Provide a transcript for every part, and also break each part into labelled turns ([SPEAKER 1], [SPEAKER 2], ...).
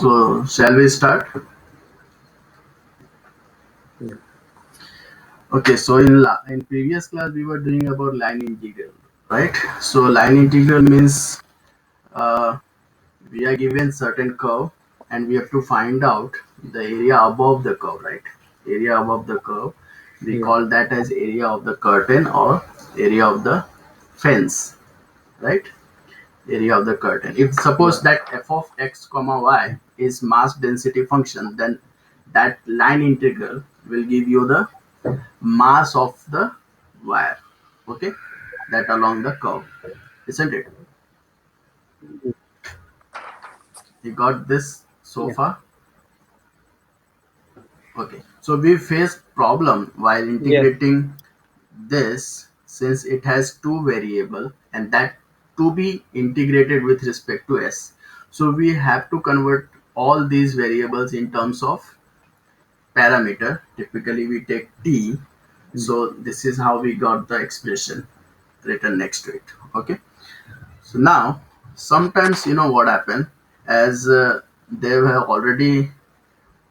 [SPEAKER 1] So shall we start?
[SPEAKER 2] Yeah.
[SPEAKER 1] Okay, so in previous class we were doing about line integral, right? So line integral means uh, we are given certain curve and we have to find out the area above the curve, right? Area above the curve. We
[SPEAKER 2] Yeah.
[SPEAKER 1] call that as area of the curtain or area of the fence, right? Area of the curtain. If suppose
[SPEAKER 2] Yeah.
[SPEAKER 1] that f of x comma y is mass density function, then that line integral will give you the mass of the wire, okay, that along the curve, isn't it? You got this so
[SPEAKER 2] Yeah.
[SPEAKER 1] far? Okay, so we face problem while
[SPEAKER 2] Yes.
[SPEAKER 1] integrating this, since it has two variable and that to be integrated with respect to s, so we have to convert all these variables in terms of parameter. Typically we take t,
[SPEAKER 2] Mm.
[SPEAKER 1] so this is how we got the expression written next to it. Okay, so now sometimes you know what happened, as they have already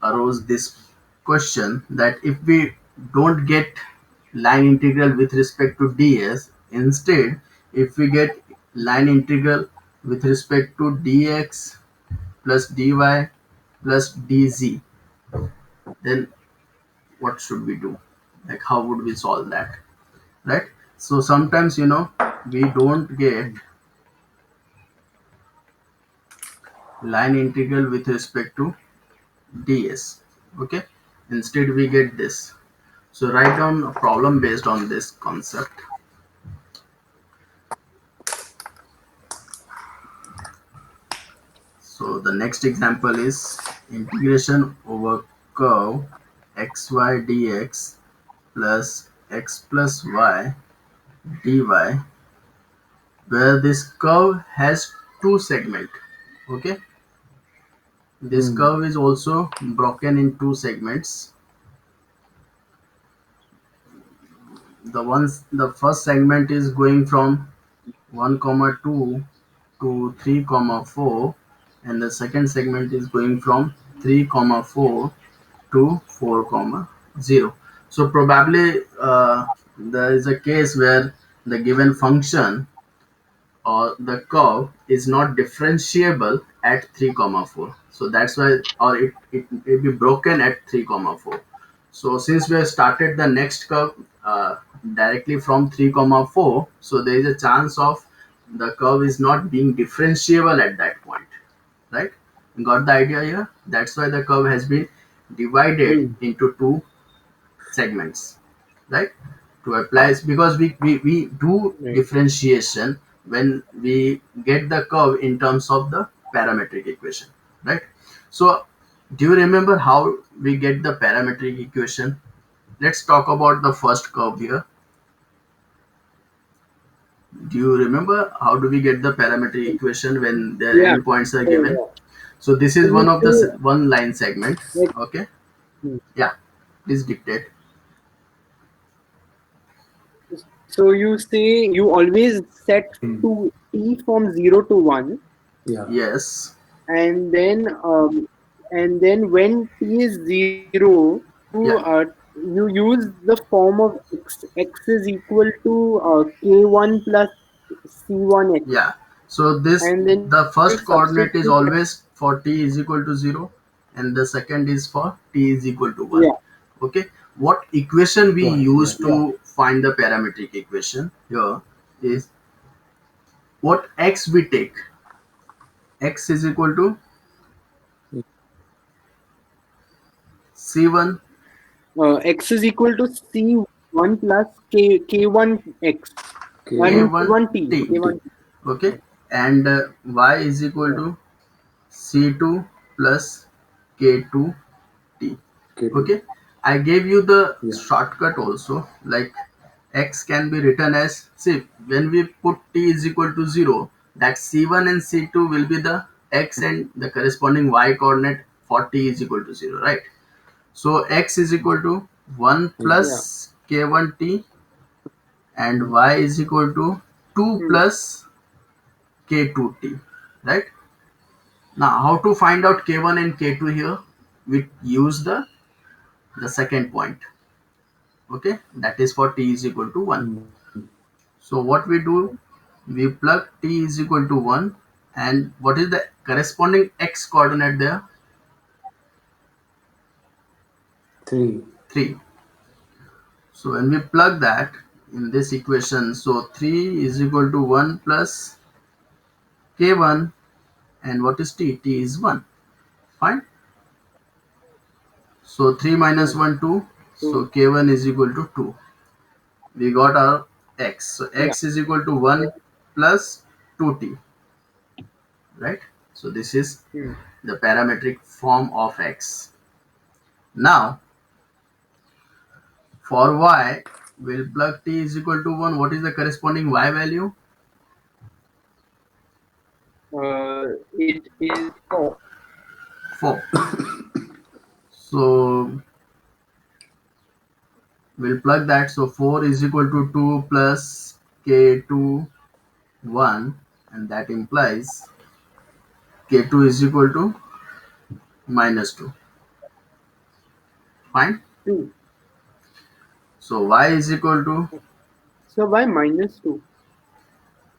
[SPEAKER 1] arose this question that if we don't get line integral with respect to ds, instead if we get line integral with respect to dx plus dy plus dz, then what should we do? Like how would we solve that, right? So sometimes you know we don't get
[SPEAKER 2] Mm.
[SPEAKER 1] line integral with respect to ds, okay, instead we get this. So write down a problem based on this concept. So the next example is integration over curve xy dx plus x plus y dy, where this curve has two segment. Okay, this
[SPEAKER 2] Mm.
[SPEAKER 1] curve is also broken in two segments. The first segment is going from 1 comma 2 to 3 comma 4, and the second segment is going from 3 comma 4 to 4 comma 0. So probably there is a case where the given function or the curve is not differentiable at 3 comma 4, so that's why, or it will be broken at 3 comma 4. So since we have started the next curve directly from 3 comma 4, so there is a chance of the curve is not being differentiable at that point, right? Got the idea here? That's why the curve has been divided
[SPEAKER 2] Mm.
[SPEAKER 1] into two segments, right? To apply, because we do
[SPEAKER 2] Right.
[SPEAKER 1] differentiation when we get the curve in terms of the parametric equation, right? So do you remember how we get the parametric equation? Let's talk about the first curve here. Do you remember how do we get the parametric equation when the
[SPEAKER 2] Yeah.
[SPEAKER 1] endpoints are
[SPEAKER 2] So
[SPEAKER 1] given? So this is
[SPEAKER 2] we
[SPEAKER 1] one
[SPEAKER 2] need
[SPEAKER 1] of the
[SPEAKER 2] to
[SPEAKER 1] one line segment.
[SPEAKER 2] like.
[SPEAKER 1] Okay,
[SPEAKER 2] Mm.
[SPEAKER 1] yeah, please dictate.
[SPEAKER 2] So you say you always set
[SPEAKER 3] Mm.
[SPEAKER 2] to t from 0 to 1,
[SPEAKER 3] Yeah.
[SPEAKER 1] Yes.
[SPEAKER 2] and then when t is 0, you
[SPEAKER 1] Yeah.
[SPEAKER 2] you use the form of x is equal to k1 plus c1x,
[SPEAKER 1] Yeah. So this,
[SPEAKER 2] and then
[SPEAKER 1] the
[SPEAKER 2] you
[SPEAKER 1] first coordinate is
[SPEAKER 2] substitute.
[SPEAKER 1] always for t is equal to 0, and the second is for t is equal to 1.
[SPEAKER 2] Yeah.
[SPEAKER 1] Okay. What equation we
[SPEAKER 3] One. Yeah.
[SPEAKER 1] use
[SPEAKER 2] Yeah.
[SPEAKER 1] to find the parametric equation here is what x we take. X is equal to
[SPEAKER 3] Mm.
[SPEAKER 1] c1
[SPEAKER 2] X is equal to c1 plus k1 x. I
[SPEAKER 3] K1.
[SPEAKER 2] mean
[SPEAKER 1] k1
[SPEAKER 2] k1 t
[SPEAKER 1] t.
[SPEAKER 3] T.
[SPEAKER 2] k1 t.
[SPEAKER 1] Okay. And y is equal
[SPEAKER 2] Yeah.
[SPEAKER 1] to c2 plus k2 t.
[SPEAKER 3] K2.
[SPEAKER 1] Okay, I gave you the
[SPEAKER 3] Yeah.
[SPEAKER 1] shortcut also, like x can be written as, see, when we put t is equal to 0, that c1 and c2 will be the x and the corresponding y coordinate for t is equal to 0, right? So x is equal to 1
[SPEAKER 3] Yeah.
[SPEAKER 2] Yeah.
[SPEAKER 1] plus k1t, and y is equal to 2
[SPEAKER 2] Hmm.
[SPEAKER 1] plus k2t, right? Now how to find out k1 and k2 here? We use the second point. Okay, that is for t is equal to 1. So what we do, we plug t is equal to 1, and what is the corresponding x coordinate there?
[SPEAKER 3] 3.
[SPEAKER 1] 3. So when we plug that in this equation, so 3 is equal to 1 plus k1, and what is t? T is 1. Fine. So 3 minus
[SPEAKER 2] Yeah.
[SPEAKER 1] 1, 2. So
[SPEAKER 2] True.
[SPEAKER 1] k1 is equal to 2. We got our x. So
[SPEAKER 2] Yeah.
[SPEAKER 1] x is equal to 1 plus 2t, right? So this is
[SPEAKER 2] Hmm.
[SPEAKER 1] the parametric form of x. Now for y, we'll plug t is equal to 1. What is the corresponding y value?
[SPEAKER 2] It is 4.
[SPEAKER 1] 4. So we'll plug that. So 4 is equal to 2 plus k2 1, and that implies k2 is equal to minus 2. Fine.
[SPEAKER 2] 2.
[SPEAKER 1] So y is equal to,
[SPEAKER 2] So why minus 2?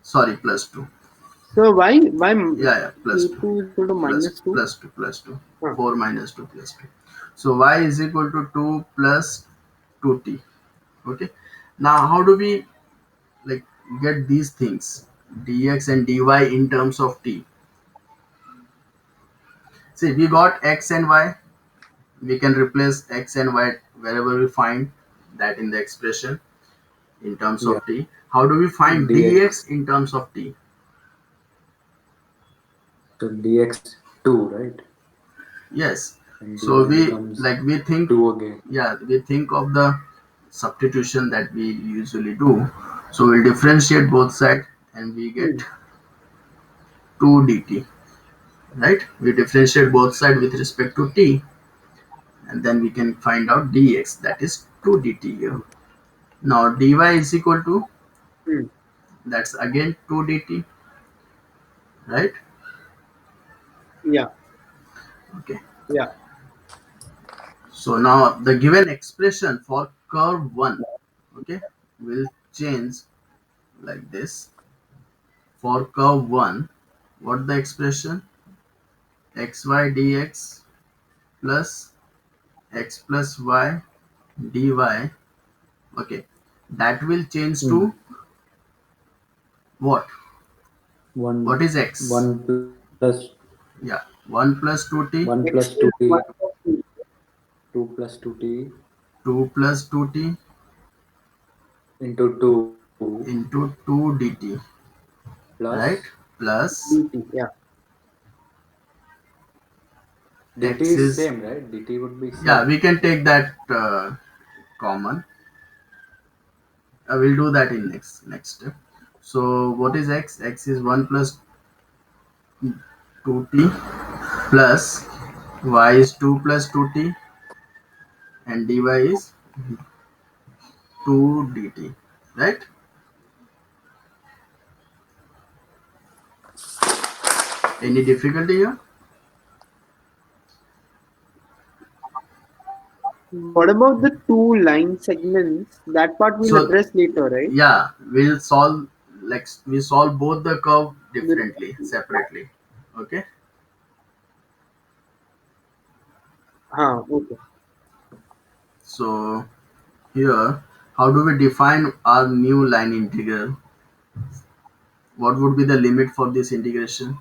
[SPEAKER 1] sorry, plus 2.
[SPEAKER 2] So why
[SPEAKER 1] Yeah, yeah, plus 2.
[SPEAKER 2] K2 is equal to
[SPEAKER 1] Plus
[SPEAKER 2] minus 2?
[SPEAKER 1] plus 2 plus 2.
[SPEAKER 2] Huh.
[SPEAKER 1] 4 minus 2 plus 2. So y is equal to 2 plus 2t. Okay. Now how do we like get these things, dx and dy, in terms of t? See, we got x and y. We can replace x and y wherever we find that in the expression in terms
[SPEAKER 3] Yeah.
[SPEAKER 1] of t. How do we find
[SPEAKER 3] dx.
[SPEAKER 1] dx in terms of t?
[SPEAKER 3] So dx 2, right?
[SPEAKER 1] Yes.
[SPEAKER 3] And
[SPEAKER 1] So
[SPEAKER 3] dy
[SPEAKER 1] we
[SPEAKER 3] becomes
[SPEAKER 1] like we think,
[SPEAKER 3] 2 again.
[SPEAKER 1] yeah, we think of the substitution that we usually do. So we'll differentiate both sides and we get
[SPEAKER 2] Hmm.
[SPEAKER 1] 2 dt, right? We differentiate both sides with respect to t, and then we can find out dx, that is 2 dt here. Now dy is equal to,
[SPEAKER 2] Hmm.
[SPEAKER 1] that's again 2 dt, right?
[SPEAKER 2] Yeah.
[SPEAKER 1] Okay.
[SPEAKER 2] Yeah.
[SPEAKER 1] So now the given expression for curve 1, okay, will change like this. For curve 1, what the expression? Xy dx plus x plus y dy. Okay, that will change
[SPEAKER 3] Hmm.
[SPEAKER 1] to what?
[SPEAKER 3] 1
[SPEAKER 1] What is x?
[SPEAKER 3] 1 plus
[SPEAKER 1] Yeah, 1 plus 2t,
[SPEAKER 3] 1
[SPEAKER 2] X
[SPEAKER 3] plus
[SPEAKER 2] is
[SPEAKER 3] 2t,
[SPEAKER 2] 1 plus 2.
[SPEAKER 3] 2 plus 2t
[SPEAKER 1] 2 plus 2t
[SPEAKER 3] into 2
[SPEAKER 1] into 2 dt,
[SPEAKER 3] plus
[SPEAKER 1] right? Plus
[SPEAKER 2] DT. Yeah.
[SPEAKER 3] dt
[SPEAKER 1] x
[SPEAKER 3] is
[SPEAKER 1] is,
[SPEAKER 3] same, right? dt would be
[SPEAKER 1] yeah,
[SPEAKER 3] same.
[SPEAKER 1] we can take that common. We'll do that in next step. So what is x? X is 1 plus 2t plus y is 2 plus 2t, and dy is 2 dt, right? Any difficulty here?
[SPEAKER 2] What about the two line segments? That part we'll
[SPEAKER 1] So
[SPEAKER 2] address later, right?
[SPEAKER 1] yeah, we'll solve, like we solve both the curve
[SPEAKER 2] The,
[SPEAKER 1] differently, separately. Okay.
[SPEAKER 2] okay.
[SPEAKER 1] So here, how do we define our new line integral? What would be the limit for this integration?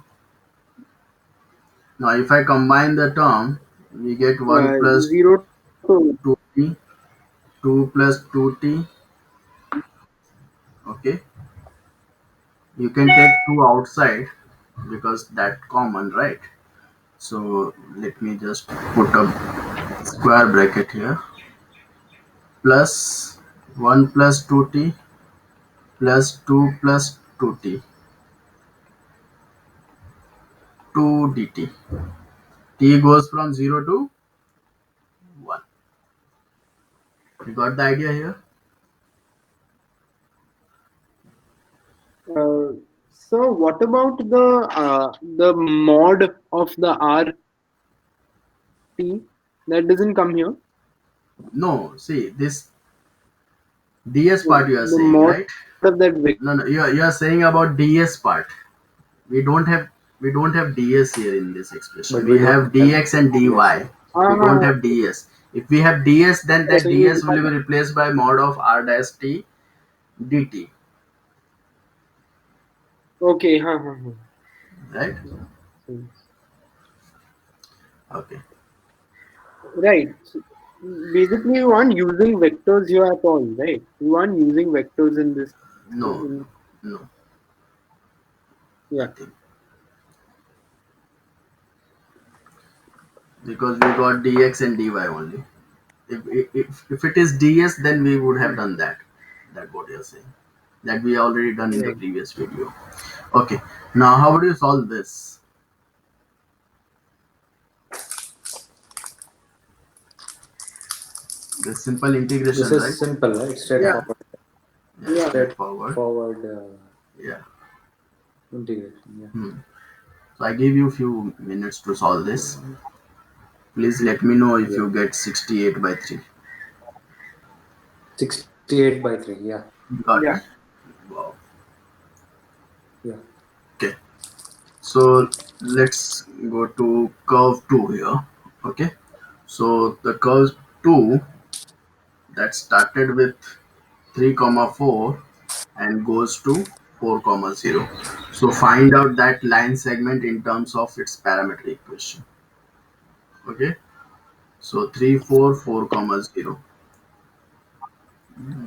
[SPEAKER 1] Now if I combine the term, we get 1 plus
[SPEAKER 2] 0 to
[SPEAKER 1] 2t, 2 plus 2t. Okay, you can take 2 outside because that common, right? So let me just put a square bracket here. Plus 1 plus 2t plus 2 plus 2t, 2 dt. T goes from 0 to 1. You got the idea here?
[SPEAKER 2] uh, So what about the mod of the RT that doesn't come here?
[SPEAKER 1] No, see this ds
[SPEAKER 2] Yeah,
[SPEAKER 1] part you are
[SPEAKER 2] the
[SPEAKER 1] saying,
[SPEAKER 2] mod
[SPEAKER 1] right?
[SPEAKER 2] of that vector.
[SPEAKER 1] No, no, you are saying about ds part. We don't have we don't have ds here in this expression.
[SPEAKER 3] But
[SPEAKER 1] We
[SPEAKER 3] we don't
[SPEAKER 1] have
[SPEAKER 3] have
[SPEAKER 1] dx and dy.
[SPEAKER 3] DS. Yeah.
[SPEAKER 1] We don't
[SPEAKER 2] Ah,
[SPEAKER 1] have ds. If we have ds, then
[SPEAKER 2] so
[SPEAKER 1] that
[SPEAKER 2] you
[SPEAKER 1] ds will be replaced by mod of r dash t dt,
[SPEAKER 2] okay? Huh.
[SPEAKER 1] right?
[SPEAKER 2] Hmm.
[SPEAKER 1] Okay.
[SPEAKER 2] Right. So basically, you aren't using vectors here at all, right? You aren't using vectors in this.
[SPEAKER 1] No,
[SPEAKER 2] In,
[SPEAKER 1] no,
[SPEAKER 2] yeah.
[SPEAKER 1] nothing, because we got dx and dy only. If it is ds, then we would have done that. That what you're saying. That we already done in the
[SPEAKER 2] Right.
[SPEAKER 1] previous video. Okay. Now, how would you solve this? The simple
[SPEAKER 3] This
[SPEAKER 1] integration, right?
[SPEAKER 3] is simple, right?
[SPEAKER 2] Yeah.
[SPEAKER 1] Yeah,
[SPEAKER 3] Straightforward.
[SPEAKER 1] yeah,
[SPEAKER 2] Yeah.
[SPEAKER 1] straightforward.
[SPEAKER 3] Straightforward
[SPEAKER 1] Yeah.
[SPEAKER 3] integration. Yeah.
[SPEAKER 1] Hmm. So I give you few minutes to solve this. Please let me know if
[SPEAKER 3] Yeah.
[SPEAKER 1] you get 68 by 3.
[SPEAKER 3] 68 by 3. Yeah.
[SPEAKER 1] Got
[SPEAKER 2] Yeah.
[SPEAKER 1] it. Wow.
[SPEAKER 3] Yeah.
[SPEAKER 1] Okay. So let's go to curve 2 here. Okay. So the curve 2 that started with 3 comma 4 and goes to 4 comma 0. So find out that line segment in terms of its parametric equation. Okay. So 3 4 4 comma 0.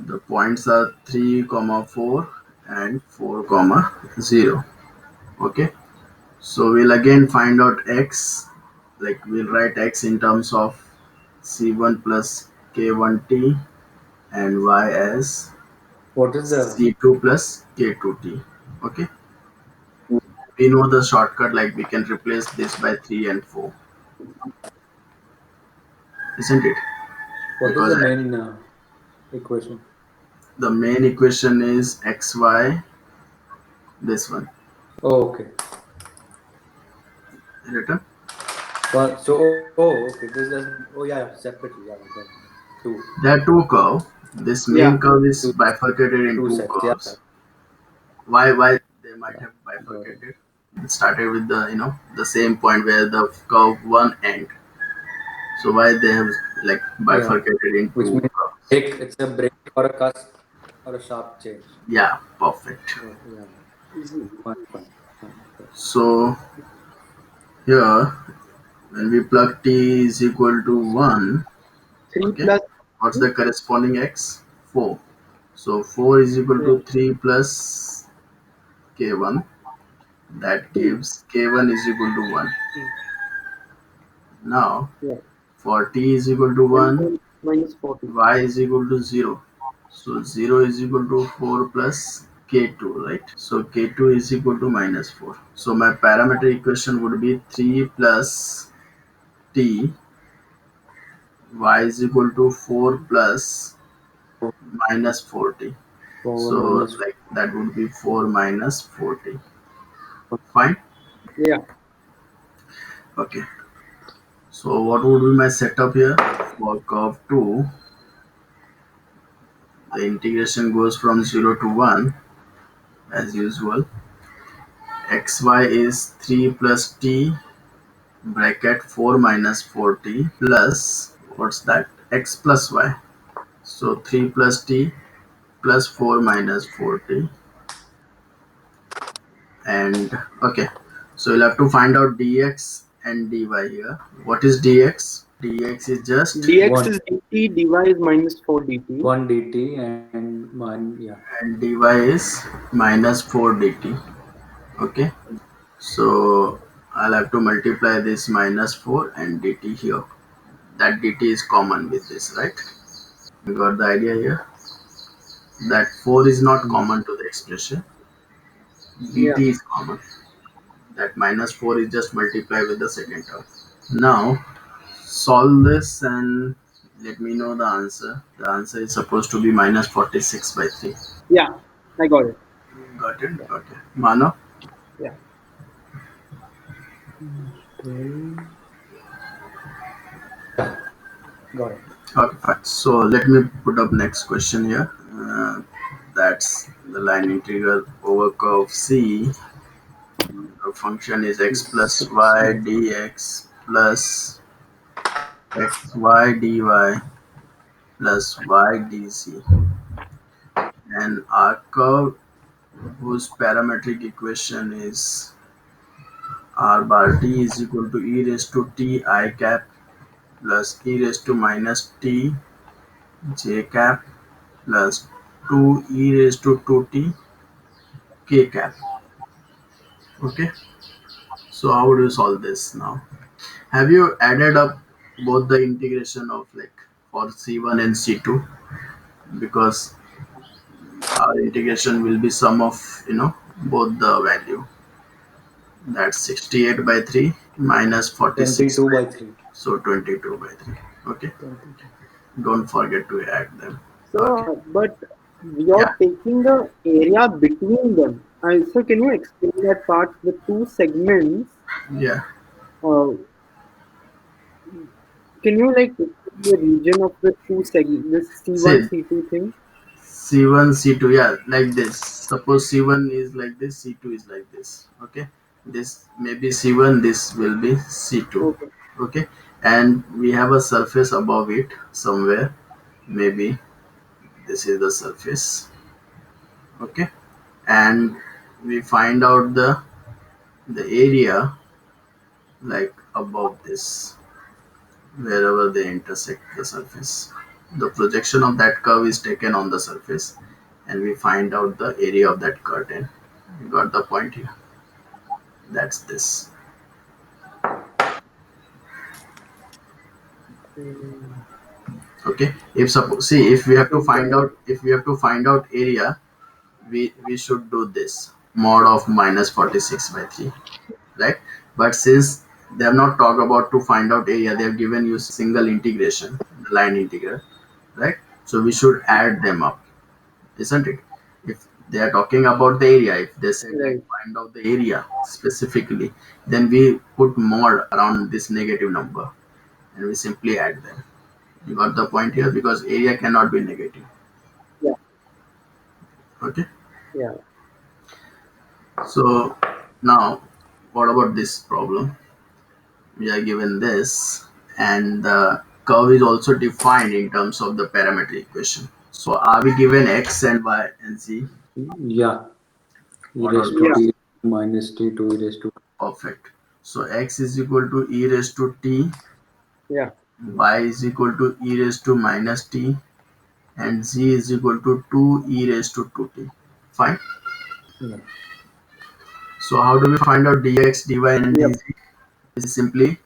[SPEAKER 1] The points are 3 comma 4 and 4 comma 0. Okay. So we'll again find out x, like we'll write x in terms of c1 plus k1t and y as
[SPEAKER 3] What is the
[SPEAKER 1] c2 plus k2t. Okay. We know the shortcut, like we can replace this by 3 and 4, isn't it?
[SPEAKER 3] what is
[SPEAKER 1] Because
[SPEAKER 3] the main equation?
[SPEAKER 1] the main equation is xy, this one,
[SPEAKER 3] Oh, okay.
[SPEAKER 1] written.
[SPEAKER 3] One. So okay. This doesn't. Oh yeah, separately. Yeah, I got it. Two.
[SPEAKER 1] There are two curves. This
[SPEAKER 2] Yeah.
[SPEAKER 1] main curve
[SPEAKER 3] Two.
[SPEAKER 1] is bifurcated in
[SPEAKER 3] Two
[SPEAKER 1] two
[SPEAKER 3] sets. Yeah.
[SPEAKER 1] curves. Why they might
[SPEAKER 3] Yeah.
[SPEAKER 1] have
[SPEAKER 3] Got it.
[SPEAKER 1] bifurcated? It started with the the same point where the curve one end. So why they have like
[SPEAKER 3] Yeah.
[SPEAKER 1] bifurcated in
[SPEAKER 3] Which
[SPEAKER 1] two
[SPEAKER 3] means
[SPEAKER 1] curves?
[SPEAKER 3] break. It's a break or a cusp or a sharp change.
[SPEAKER 1] Yeah, perfect.
[SPEAKER 3] Oh, yeah. Fine. Fine. Okay.
[SPEAKER 1] So here when we plug t is equal to 1,
[SPEAKER 2] 3
[SPEAKER 1] okay,
[SPEAKER 2] plus
[SPEAKER 1] what's
[SPEAKER 2] 2.
[SPEAKER 1] the corresponding x? 4. So 4 is equal
[SPEAKER 2] Yeah.
[SPEAKER 1] to 3 plus k1. That
[SPEAKER 2] 2.
[SPEAKER 1] gives k1 is equal to 1.
[SPEAKER 2] Hmm.
[SPEAKER 1] Now
[SPEAKER 2] Yeah.
[SPEAKER 1] for t is equal to
[SPEAKER 2] 1
[SPEAKER 1] 1,
[SPEAKER 2] times minus 40.
[SPEAKER 1] y is equal to 0. So 0 is equal to 4 plus k2, right? So k2 is equal to minus 4. So my parameter equation would be 3 plus t, y is equal to 4 plus minus 40.
[SPEAKER 3] Forward
[SPEAKER 1] So
[SPEAKER 3] minus.
[SPEAKER 1] like that would be 4 minus 40. Fine.
[SPEAKER 2] Yeah.
[SPEAKER 1] Okay. So what would be my setup here? For curve 2, the integration goes from 0 to 1 as usual. Xy is 3 plus t bracket 4 minus 40 plus, what's that, x plus y. So 3 plus t plus 4 minus 40. And okay, so you'll have to find out dx and dy here. What is dx? Dx is just,
[SPEAKER 2] dx
[SPEAKER 3] One.
[SPEAKER 2] is dt, dy is minus 4 dt.
[SPEAKER 3] One dt and one. Yeah.
[SPEAKER 1] and dy is minus 4 dt. Okay, so I'll have to multiply this minus 4 and dt here. That dt is common with this, right? You got the idea here? That 4 is not
[SPEAKER 3] Hmm.
[SPEAKER 1] common to the expression.
[SPEAKER 2] Yeah.
[SPEAKER 1] dt is common. That minus 4 is just multiplied with the second term. Now solve this and let me know the answer. The answer is supposed to be minus 46 by 3.
[SPEAKER 2] Yeah. I got it.
[SPEAKER 1] Got it?
[SPEAKER 3] Yeah.
[SPEAKER 1] Okay. Mano?
[SPEAKER 2] Yeah.
[SPEAKER 3] 12. Yeah, got it.
[SPEAKER 1] Okay, fine. So let me put up next question here. That's the line integral over curve C. The function is x plus
[SPEAKER 3] 6
[SPEAKER 1] y
[SPEAKER 3] by
[SPEAKER 1] dx plus xy dy plus y dz, and our curve whose parametric equation is r bar t is equal to e raised to t I cap plus e raised to minus t j cap plus 2 e raised to 2t k cap. Okay, so how do you solve this now? Have you added up both the integration of like for c1 and c2, because our integration will be sum of both the value, that's 68 by 3 minus 46
[SPEAKER 3] 22
[SPEAKER 1] by
[SPEAKER 3] by
[SPEAKER 1] 3,
[SPEAKER 3] 3.
[SPEAKER 1] so 22 by 3. Okay,
[SPEAKER 3] 22.
[SPEAKER 1] don't forget to add them. Okay,
[SPEAKER 2] So, but
[SPEAKER 1] yeah,
[SPEAKER 2] you're taking the area between them. So, can you explain that part? The two segments.
[SPEAKER 1] yeah.
[SPEAKER 2] Uh, can you like explain the region of the two segments? This C1
[SPEAKER 1] See,
[SPEAKER 2] C2 thing.
[SPEAKER 1] C1, C2, yeah, like this. Suppose C1 is like this, C2 is like this. Okay, this maybe C1, this will be C2.
[SPEAKER 2] Okay.
[SPEAKER 1] Okay, and we have a surface above it somewhere. Maybe this is the surface. Okay, and we find out the area like above this, wherever they intersect the surface. The projection of that curve is taken on the surface, and we find out the area of that curtain. You got the point here. That's this.
[SPEAKER 2] Mm,
[SPEAKER 1] Okay. If suppose, see, if we have to
[SPEAKER 2] okay,
[SPEAKER 1] find
[SPEAKER 2] got it.
[SPEAKER 1] out, area, we should do this mod of minus 46 by 3, right? But since they have not talked about to find out area, they have given you single integration, the line integral, right? So we should add them up, isn't it? If they are talking about the area, if they said like
[SPEAKER 2] Right.
[SPEAKER 1] find out the area specifically, then we put mod around this negative number and we simply add them. You got the point here, because area cannot be negative.
[SPEAKER 2] Yeah.
[SPEAKER 1] Okay.
[SPEAKER 2] Yeah.
[SPEAKER 1] So now, what about this problem? We are given this, and the curve is also defined in terms of the parametric equation. So are we given x and y and z?
[SPEAKER 3] Yeah, e
[SPEAKER 1] What are
[SPEAKER 3] raised to
[SPEAKER 2] Yeah.
[SPEAKER 3] t
[SPEAKER 1] those?
[SPEAKER 3] minus t to e raised to.
[SPEAKER 1] Perfect. So x is equal to e raised to t,
[SPEAKER 2] Yeah.
[SPEAKER 1] y is equal to e raised to minus t, and z is equal to 2 e raised to 2t. Fine.
[SPEAKER 3] Yeah,
[SPEAKER 1] So how do we find out dx, dy, and
[SPEAKER 2] Yep.
[SPEAKER 1] dz? This is simply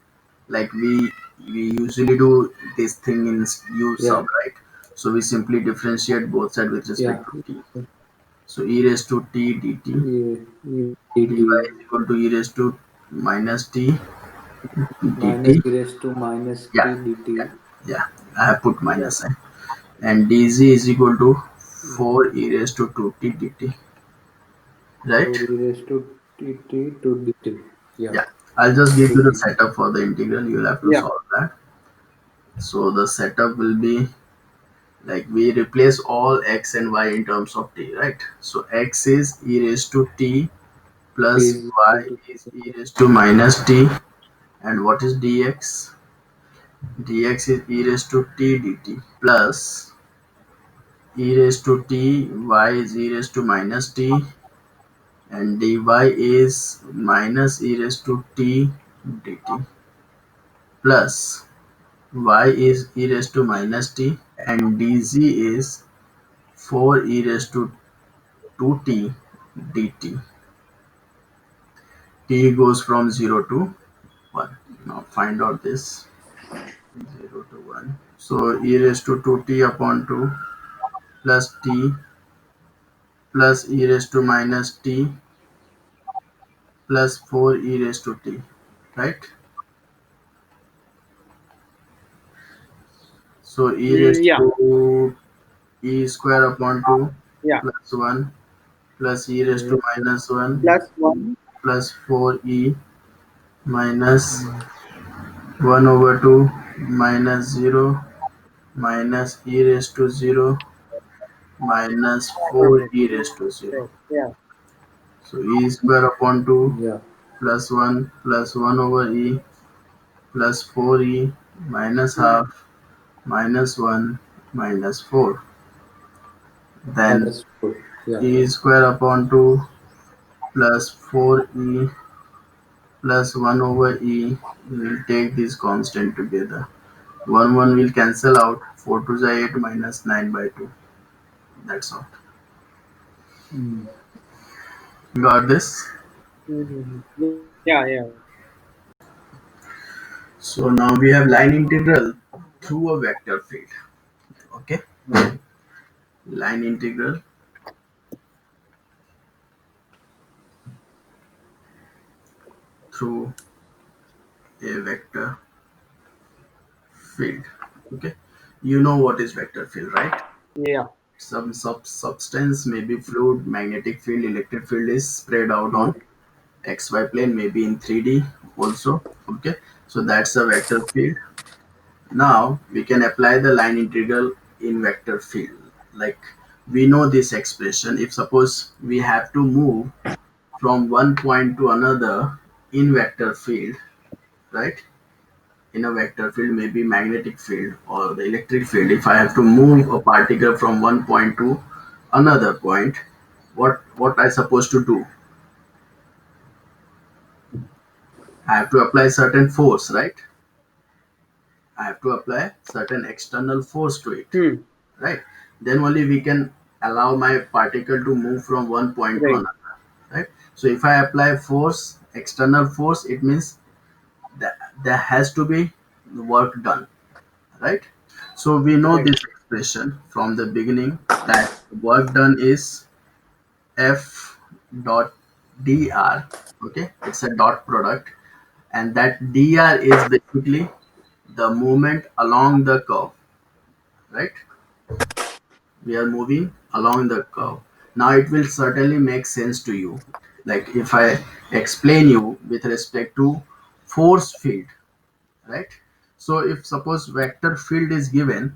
[SPEAKER 1] like we usually do this thing in u
[SPEAKER 3] yeah,
[SPEAKER 1] sub, right? So we simply differentiate both sides with
[SPEAKER 3] yeah.
[SPEAKER 1] respect to t. So e raised to t dt,
[SPEAKER 3] Dt
[SPEAKER 1] dy is equal to e raised to minus t
[SPEAKER 3] minus
[SPEAKER 1] dt.
[SPEAKER 3] e raised to minus t
[SPEAKER 1] Yeah,
[SPEAKER 3] dt.
[SPEAKER 1] yeah, yeah. I have put
[SPEAKER 2] Yep.
[SPEAKER 1] minus sign. And dz is equal to 4 e raised to 2t dt, right?
[SPEAKER 3] 4 e raised to tt to dt. Yeah,
[SPEAKER 1] Yeah. I'll just give you the
[SPEAKER 3] 2t.
[SPEAKER 1] setup for the integral. You'll have to
[SPEAKER 2] Yeah.
[SPEAKER 1] solve that. So the setup will be like we replace all x and y in terms of t, right? So x is e raised to t
[SPEAKER 3] T
[SPEAKER 1] plus
[SPEAKER 3] is
[SPEAKER 1] y
[SPEAKER 3] equal to
[SPEAKER 1] is e raised to minus t, and what is dx? Dx is e raised to t dt plus e raised to t, y is e raised to minus t, and dy is minus e raised to t dt plus y is e raised to minus t, and dz is 4 e raised to 2t dt. T goes from 0 to 1. Now find out this 0 to 1. So e raised to 2t upon 2 plus t plus e raised to minus t plus 4 e raised to t. Right? So e raised
[SPEAKER 2] Yeah.
[SPEAKER 1] to e square upon 2
[SPEAKER 2] Yeah.
[SPEAKER 1] plus 1 plus e raised to
[SPEAKER 3] e
[SPEAKER 1] minus 1
[SPEAKER 2] Plus one.
[SPEAKER 1] plus 4e minus 1 over 2 minus 0 minus e raised to 0 minus
[SPEAKER 2] Uh-huh.
[SPEAKER 1] 4e raised to 0.
[SPEAKER 2] Right. Yeah.
[SPEAKER 1] So e square upon 2
[SPEAKER 3] Yeah.
[SPEAKER 1] plus 1 plus 1 over e plus 4e minus
[SPEAKER 2] Mm.
[SPEAKER 1] half minus 1 minus 4. Then
[SPEAKER 3] Minus 4. Yeah.
[SPEAKER 1] e square upon 2 plus 4e plus 1 over e. We will take this constant together. 1 will cancel out. 4 to the 8 minus 9 by 2. That's all.
[SPEAKER 3] Mm.
[SPEAKER 1] Got this?
[SPEAKER 2] Mm-hmm. Yeah. Yeah.
[SPEAKER 1] So now we have line integral through a vector field. Okay, line integral through a vector field. Okay, you know what is vector field, right?
[SPEAKER 2] Yeah.
[SPEAKER 1] Some substance, maybe fluid, magnetic field, electric field is spread out
[SPEAKER 3] Yeah.
[SPEAKER 1] on xy plane, maybe in 3D also. Okay, so that's a vector field. Now we can apply the line integral in vector field. Like, we know this expression. If suppose we have to move from one point to another in vector field, right? In a vector field, maybe magnetic field or the electric field. If I have to move a particle from one point to another point, what I supposed to do? I have to apply certain force, right? I have to apply certain external force to it,
[SPEAKER 2] Hmm.
[SPEAKER 1] right? Then only we can allow my particle to move from one point to
[SPEAKER 2] Right.
[SPEAKER 1] another, right? So if I apply force, external force, it means that there has to be work done, right? So we know
[SPEAKER 2] Right.
[SPEAKER 1] this expression from the beginning, that work done is F dot dr. Okay, it's a dot product, and that dr is basically the movement along the curve, right? We are moving along the curve. Now it will certainly make sense to you, like if I explain you with respect to force field, right? So if suppose vector field is given,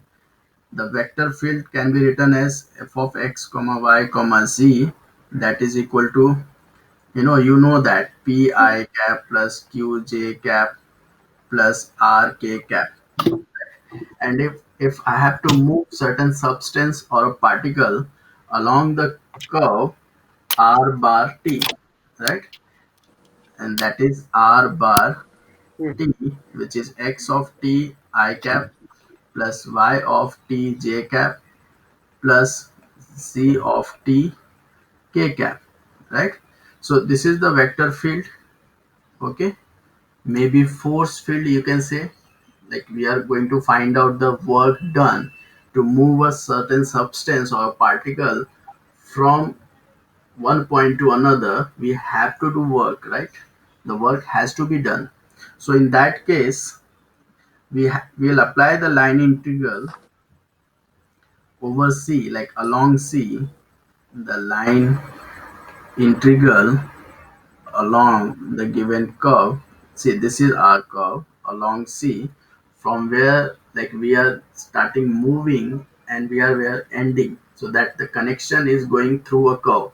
[SPEAKER 1] the vector field can be written as f of x comma y comma z, that is equal to, you know that pi cap plus qj cap plus rk cap. And if I have to move certain substance or a particle along the curve r bar t, right? And that is r bar
[SPEAKER 2] Hmm.
[SPEAKER 1] t, which is x of t I cap plus y of t j cap plus z of t k cap, right? So this is the vector field. Okay, maybe force field, you can say. Like, we are going to find out the work done to move a certain substance or particle from one point to another. We have to do work, right? The work has to be done. So in that case, we'll apply the line integral over c, like along c, the line integral along the given curve. See, this is our curve along C, from where, like, we are starting moving and we are ending, so that the connection is going through a curve.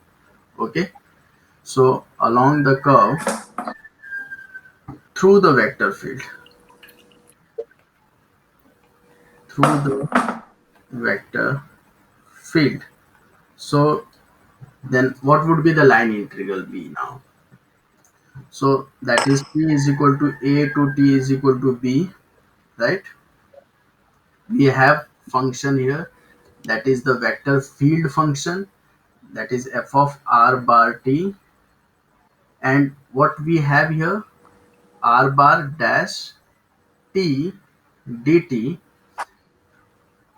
[SPEAKER 1] Okay, so along the curve through the vector field, through the vector field. So then what would be the line integral be now? So that is t is equal to a to t is equal to b, right? We have function here, that is the vector field function, that is f of r bar t. And what we have here, r bar dash t dt.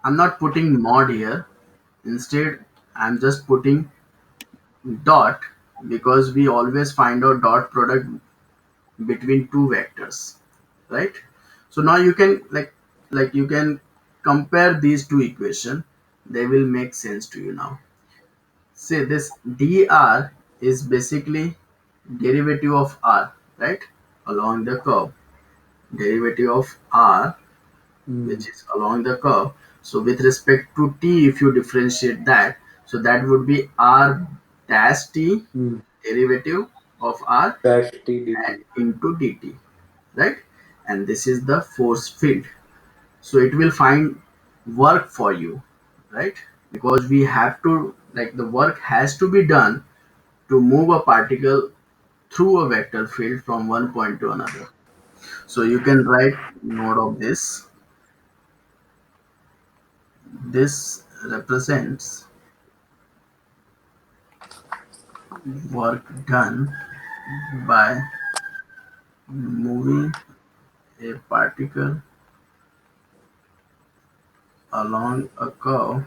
[SPEAKER 1] I'm not putting mod here, instead I'm just putting dot, because we always find out dot product between two vectors, right? So now you can, like you can compare these two equation, they will make sense to you now. Say this dr is basically derivative of r, right, along the curve, derivative of r, which
[SPEAKER 3] Mm.
[SPEAKER 1] is along the curve. So with respect to t, if you differentiate that, so that would be r dash t,
[SPEAKER 3] Mm.
[SPEAKER 1] derivative of r
[SPEAKER 3] Dash T dt.
[SPEAKER 1] into dt, right? And this is the force field. So it will find work for you, right? Because we have to, like, the work has to be done to move a particle through a vector field from one point to another. So you can write note of this. This represents work done by moving a particle along a curve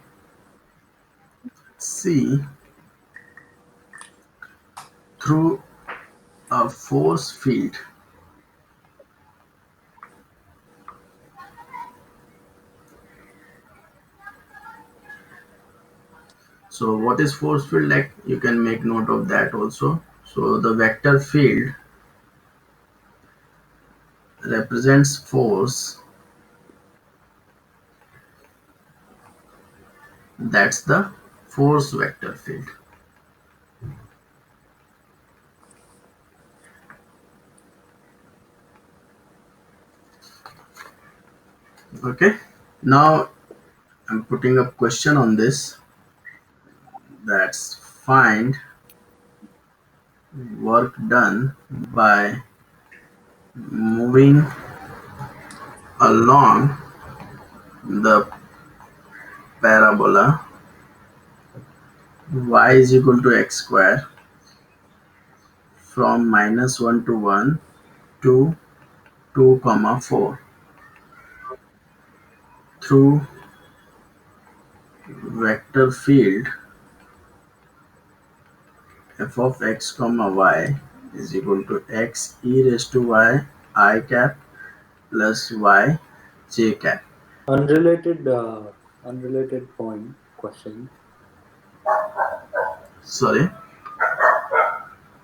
[SPEAKER 1] C through a force field. So what is force field? Like, you can make note of that also. So the vector field represents force. That's the force vector field. Okay. Now I'm putting a question on this. That's find work done by moving along the parabola y is equal to x square from -1 to 1 to 2 comma 4 through vector field f of x comma y is equal to x e raised to y I cap plus y j cap.
[SPEAKER 3] Unrelated point question.
[SPEAKER 1] Sorry.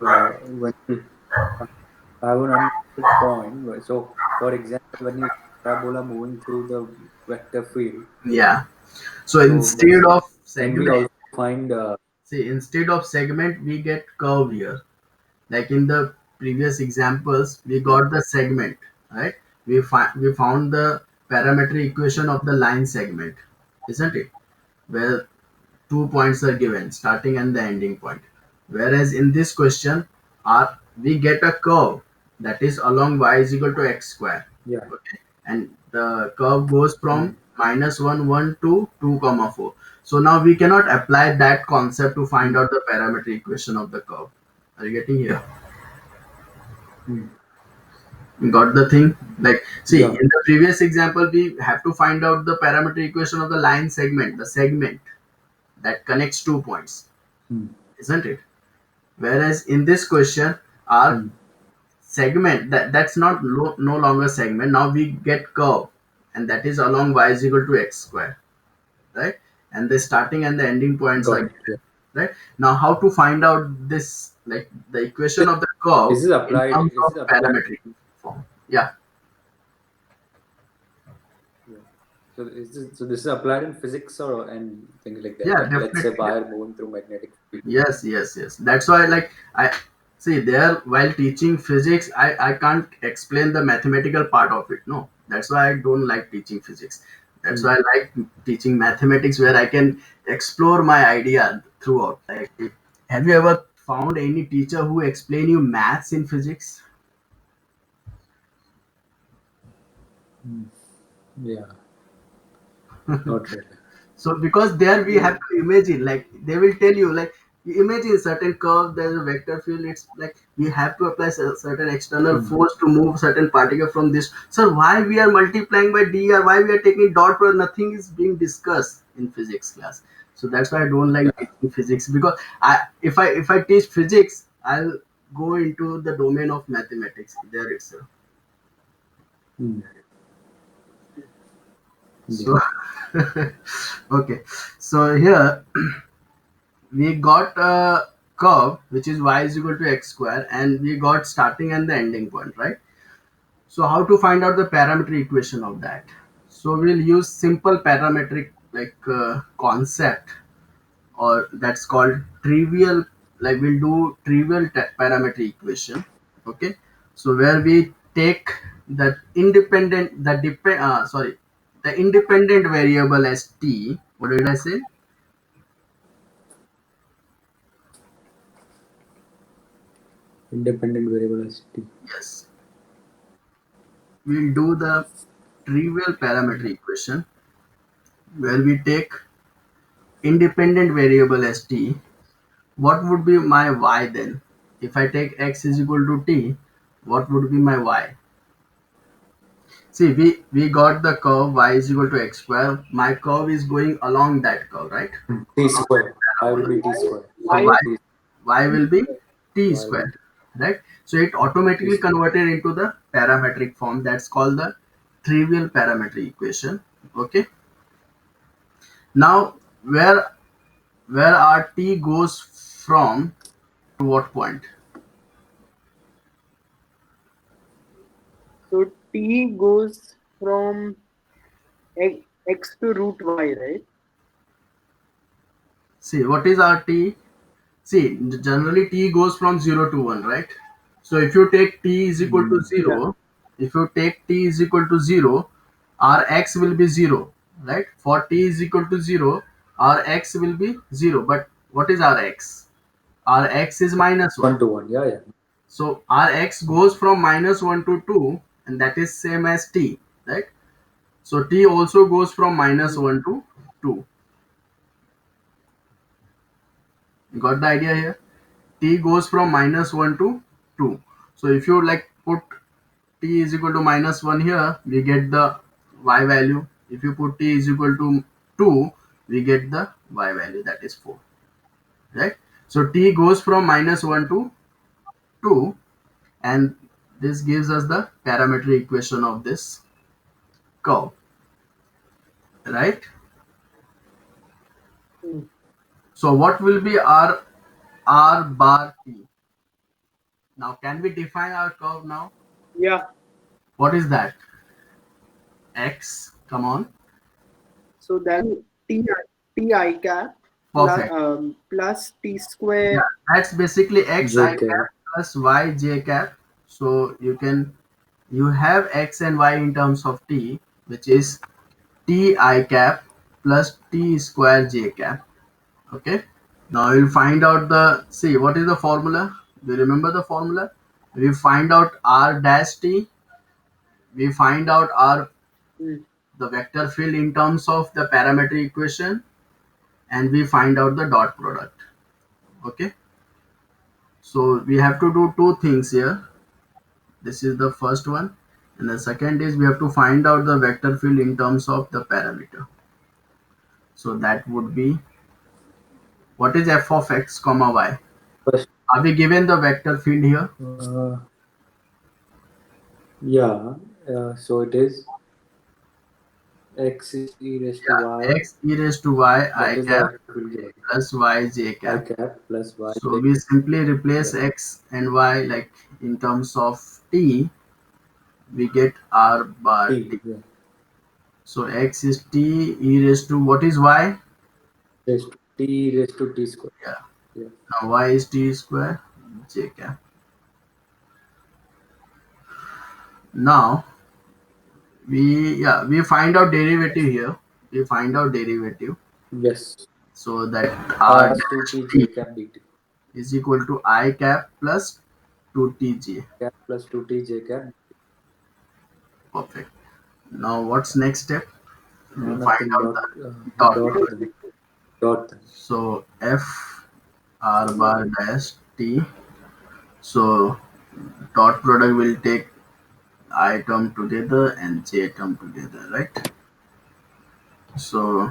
[SPEAKER 3] When you have an unrelated point, so for example, when you parabola moving through the vector field,
[SPEAKER 1] Yeah. So
[SPEAKER 3] so
[SPEAKER 1] instead of
[SPEAKER 3] can we
[SPEAKER 1] segment,
[SPEAKER 3] also find
[SPEAKER 1] see, instead of segment, we get curve here. Like in the previous examples, we
[SPEAKER 3] yeah,
[SPEAKER 1] got the segment, right? We found the parametric equation of the line segment, isn't it? Where 2 points are given, starting and the ending point. Whereas in this question, we get a curve that is along y is equal to x square.
[SPEAKER 3] yeah,
[SPEAKER 1] Okay, and the curve goes from
[SPEAKER 3] mm,
[SPEAKER 1] -1 1 to 2 comma 4. So now we cannot apply that concept to find
[SPEAKER 3] mm,
[SPEAKER 1] out the parametric equation of the curve. Are you getting here?
[SPEAKER 3] mm,
[SPEAKER 1] Got the thing? Like, see,
[SPEAKER 3] yeah,
[SPEAKER 1] in the previous example, we have to find out the parametric equation of the line segment, the segment that connects 2 points,
[SPEAKER 3] mm,
[SPEAKER 1] isn't it? Whereas in this question, our
[SPEAKER 3] mm,
[SPEAKER 1] segment, that's not no longer segment. Now we get curve, and that is along y is equal to x square, right? And the starting and the ending points are
[SPEAKER 3] got it.
[SPEAKER 1] given,
[SPEAKER 3] Yeah.
[SPEAKER 1] right? Now, how to find out this, like the
[SPEAKER 3] So
[SPEAKER 1] equation of the curve
[SPEAKER 3] is this
[SPEAKER 1] in
[SPEAKER 3] applied?
[SPEAKER 1] terms
[SPEAKER 3] Is
[SPEAKER 1] of
[SPEAKER 3] this applied?
[SPEAKER 1] parametric form? Yeah,
[SPEAKER 3] Yeah. So this is applied in physics or and things like that.
[SPEAKER 1] yeah,
[SPEAKER 3] Like let's say
[SPEAKER 1] definitely.
[SPEAKER 3] wire moving through magnetic field.
[SPEAKER 1] Yes, yes, yes. That's why, like, I see there while teaching physics, I can't explain the mathematical part of it. No, that's why I don't like teaching physics. That's
[SPEAKER 3] Mm,
[SPEAKER 1] why I like teaching mathematics, where I can explore my idea throughout. Like, have you ever found any teacher who explain you maths in physics?
[SPEAKER 3] mm, yeah, not really.
[SPEAKER 1] So because there we have
[SPEAKER 3] Yeah.
[SPEAKER 1] to imagine, like they will tell you, like you imagine certain curve, there's a vector field. It's like we have to apply certain external
[SPEAKER 3] Mm,
[SPEAKER 1] force to move certain particle from this. So why we are multiplying by d, or why we are taking dot product? Nothing is being discussed in physics class. So that's why I don't like
[SPEAKER 3] yeah.
[SPEAKER 1] teaching physics, because if I teach physics, I'll go into the domain of mathematics there itself.
[SPEAKER 3] Mm, yeah.
[SPEAKER 1] So okay, so here we got. curve which is y is equal to x square, and we got starting and the ending point, right? So how to find out the parametric equation of that? So we'll use simple parametric concept, or that's called trivial, like we'll do trivial parametric equation. Okay, so where we take the independent the depend sorry the independent variable as t. What did I say?
[SPEAKER 3] Independent variable as t.
[SPEAKER 1] Yes, we'll do the trivial parametric equation where we take independent variable as t. What would be my y then? If I take x is equal to t, what would be my y? See, we got the curve y is equal to x square. My curve is going along that curve, right?
[SPEAKER 3] T
[SPEAKER 1] Along
[SPEAKER 3] square.
[SPEAKER 1] that
[SPEAKER 3] Y will
[SPEAKER 1] parabola.
[SPEAKER 3] be t square.
[SPEAKER 1] So
[SPEAKER 2] Y is
[SPEAKER 1] y will be t
[SPEAKER 3] Y will be
[SPEAKER 1] square, right? So it
[SPEAKER 3] t
[SPEAKER 1] automatically
[SPEAKER 3] square.
[SPEAKER 1] converted into the parametric form. That's called the trivial parametric equation. Okay. Now where our t goes from to what point?
[SPEAKER 2] so t goes from x to root y, right?
[SPEAKER 1] See, what is our t? See, generally t goes from 0 to 1, right? So if you take t is equal to
[SPEAKER 3] Mm.
[SPEAKER 2] Yeah.
[SPEAKER 1] 0, if you take t is equal to 0, our x will be 0, right? For t is equal to 0, our x will be 0. But what is our x? Our x is minus 1.
[SPEAKER 3] 1 to 1. Yeah, yeah.
[SPEAKER 1] So our x goes from minus 1 to 2, and that is same as t, right? So t also goes from minus
[SPEAKER 2] Mm.
[SPEAKER 1] 1 to 2. You got the idea here? T goes from minus 1 to 2. So if you like put t is equal to minus 1 here, we get the y value. If you put t is equal to 2, we get the y value, that is 4, right? So t goes from minus 1 to 2, and this gives us the parametric equation of this curve, right?
[SPEAKER 2] Mm.
[SPEAKER 1] So what will be our r bar t? Now can we define our curve now?
[SPEAKER 2] Yeah.
[SPEAKER 1] What is that? X, come on.
[SPEAKER 2] So that t t I cap
[SPEAKER 1] Perfect.
[SPEAKER 2] plus t
[SPEAKER 1] Yeah,
[SPEAKER 2] square.
[SPEAKER 1] that's basically x
[SPEAKER 3] J
[SPEAKER 1] I
[SPEAKER 3] cap.
[SPEAKER 1] cap plus y j cap. So you have x and y in terms of t, which is t I cap plus t square j cap. Okay. Now we'll find out the, see, what is the formula? Do you remember the formula? We find out r dash t. We find out r
[SPEAKER 2] Mm.
[SPEAKER 1] the vector field in terms of the parametric equation, and we find out the dot product. Okay. So we have to do two things here. This is the first one, and the second is we have to find out the vector field in terms of the parameter. So that would be, what is f of x comma y?
[SPEAKER 3] First,
[SPEAKER 1] Are we given the vector field here?
[SPEAKER 3] yeah. So it is x is e raised to
[SPEAKER 1] Yeah,
[SPEAKER 3] y.
[SPEAKER 1] x e raised to y I
[SPEAKER 3] That is the
[SPEAKER 1] cap
[SPEAKER 3] vector field given.
[SPEAKER 1] plus y j
[SPEAKER 3] I
[SPEAKER 1] cap.
[SPEAKER 3] cap plus y
[SPEAKER 1] So
[SPEAKER 3] j
[SPEAKER 1] we
[SPEAKER 3] cap.
[SPEAKER 1] simply replace
[SPEAKER 3] Yeah.
[SPEAKER 1] x and y, like in terms of t, we get r bar t.
[SPEAKER 3] T. Yeah.
[SPEAKER 1] So x is t e raised to, what is y?
[SPEAKER 3] Raised to t raised to t square.
[SPEAKER 1] Yeah.
[SPEAKER 3] Yeah.
[SPEAKER 1] Now y is t square j cap. Now we find out derivative here. We find out derivative,
[SPEAKER 3] Yes.
[SPEAKER 1] so that r
[SPEAKER 3] R to
[SPEAKER 1] dash
[SPEAKER 3] t
[SPEAKER 1] t
[SPEAKER 3] j cap dt.
[SPEAKER 1] is equal to I cap plus 2tj.
[SPEAKER 3] Cap plus 2t j cap.
[SPEAKER 1] Perfect. Now what's next step?
[SPEAKER 3] Now
[SPEAKER 1] We'll find
[SPEAKER 3] nothing.
[SPEAKER 1] out
[SPEAKER 3] Dot.
[SPEAKER 1] the dot
[SPEAKER 3] Dot
[SPEAKER 1] product.
[SPEAKER 3] then. Dot then.
[SPEAKER 1] So f r bar dash t. So dot product will take I term together and j term together, right? So